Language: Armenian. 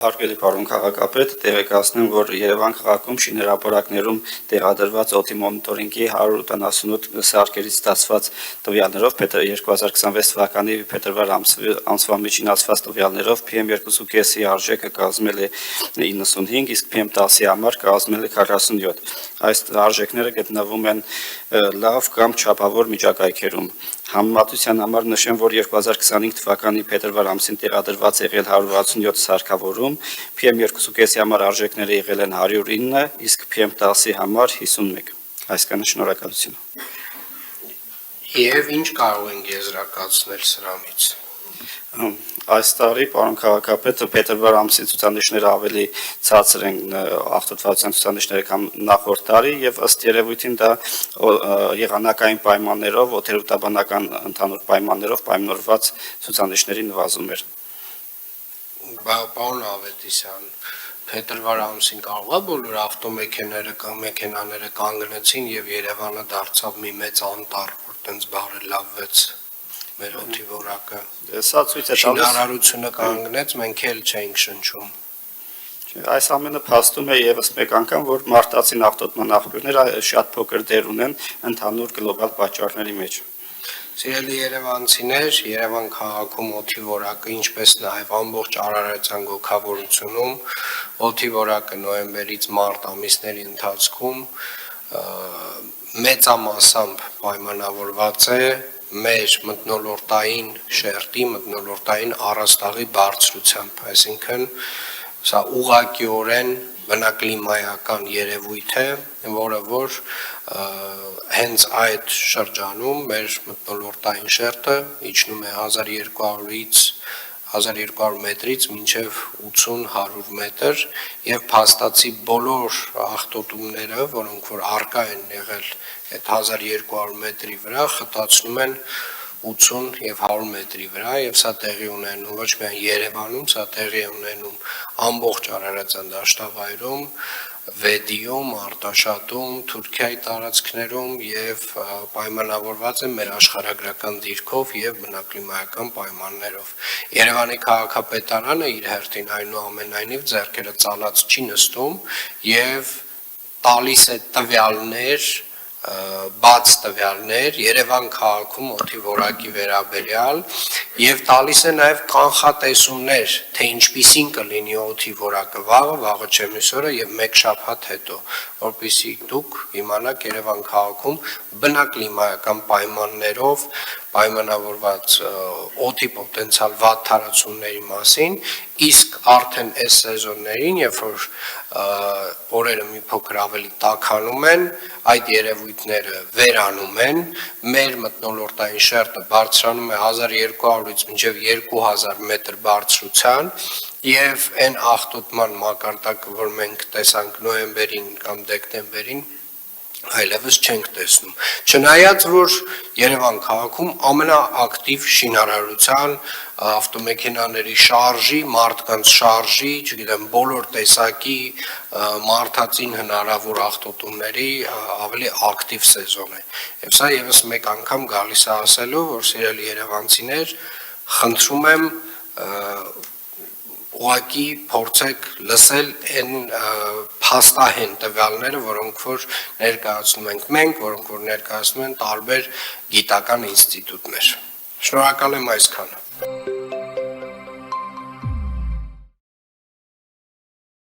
Հարգելի պարոն քաղաքապետ, տեղեկացնեմ, որ Երևան քաղաքում շինհրապարակներում տեղադրված օդի մոնիտորինգի 188 սարքերից ստացված տվյալներով 2026 թվականի փետրվար ամսվա միջին ասված տվյալներով PM2.5-ի արժեքը կազմել է 95, իսկ PM10-ի համար կազմել է 47։ Այս արժեքները գտնվում են լավ կամ չափավոր միջակայքերում։ Համեմատության համար նշեմ, որ 2025 թվականի փետրվար ամսին տեղադրված եղել 167 սարքավորում, PM2.5-ի համար արժեքները եղել են 109, իսկ PM10-ի համար 51։ Այսքանը, շնորհակալություն։ Եվ ինչ կարող ենք եզրակացնել սրանից։ Այս տարի, պարոն քաղաքապետ, փետրվար ամսի ցուցանիշները ավելի ցածր են աղտոտվածության ցուցանիշները քան նախորդ տարի եւ ըստ երևույթին դա եղանակային պայմաններով, օդերուտաբանական ընդհանուր պայմաններով պայմանավորված ցուցանիշների նվազում էր։ Պարոն Ավետիսյան, փետրվար ամսին կարող է բոլոր ավտոմեքենաները կանգնեցին եւ Երևանը դարձավ մի մեծ անտառ, որ տենց բարելավվեց մեր օդի որակը։ Սա ցույց է տալիս շինարարությունը կանգնեց, մենք էլ չենք շնչում։ Այս ամենը փաստում է եւս մեկ անգամ, որ մարտածին աղտոտման աղբյուրները շատ փոքր դեր ունեն ընդհանուր գլոբալ պատճառների մեջ։ Սիրելի երևանցիներ, Երևան քաղաքում օդի որակը, ինչպես նաև ամբողջ Արարատյան գոգավորությունում, օդի որակը նոյեմբերից մարտ ամիսների ընթացքում մեծամասամբ պայմանավորված է մեր մթնոլորտային շերտի, մթնոլորտային առաստաղի բարձրությամբ, այսինքն սա ուղղակիորեն բնակլիմայական երևույթ է, որը որ հենց այդ շրջանում մեր մթնոլորտային շերտը իջնում է 1200 մետրից մինչև 80-100 մետր եւ փաստացի բոլոր աղտոտումները, որոնք որ առկա են եղել այդ 1200 մետրի վրա, խտացնում են 80 եւ 100 մետրի վրա եւ սա տեղի ունենում ոչ միայն Երևանում, սա տեղի ունենում ամբողջ Արարատյան դաշտավայրում, Վեդիում, Արտաշատում, Թուրքիայի տարածքներում եւ պայմանավորված է մեր աշխարհագրական դիրքով եւ բնակլիմայական պայմաններով։ Երևանի քաղաքապետարանը իր հերթին այնուամենայնիվ ձեռքերը ծալած չի նստում եւ տալիս է տվյալներ, բաց տվյալներ Երևան քաղաքում օդի որակի վերաբերյալ եւ տալիս է նաեւ կանխատեսումներ, թե ինչպիսին կլինի օդի որակը վաղը չէ մյուս օրը եւ մեկ շաբաթ հետո, որպեսզի դուք իմանաք Երևան քաղաքում բնակլիմայական պայմաններով պայմանավորված օդի պոտենցիալ վատ թարացումների մասին, իսկ արդեն այս սեզոններին, երբ որ օրերը մի փոքր ավելի տաքանում են, այդ երևույթները վերանում են, մեր մթնոլորտային շերտը բարձրանում է 1200-ից մինչև 2000 մետր բարձրության եւ այն աղտոտման մակարդակը, որ մենք տեսանք նոյեմբերին կամ դեկտեմբերին, այլևս չենք տեսնում։ Չնայած որ Երևան քաղաքում ամենաակտիվ շինարարության, ավտոմեքենաների շարժի, մարդկանց շարժի, չգիտեմ, բոլոր տեսակի մարդածին հնարավոր աղտոտումների ավելի ակտիվ սեզոն է։ Եվ սա եւս մեկ անգամ գալիս է ասելու, որ սիրելի երևանցիներ, խնդրում եմ ուղղակի փորձեք լսել այն փաստահեն տվյալները, որոնք որ ներկայացնում ենք մենք, որոնք որ ներկայացնում են տարբեր գիտական ինստիտուտներ։ Շնորհակալ եմ այսքանը։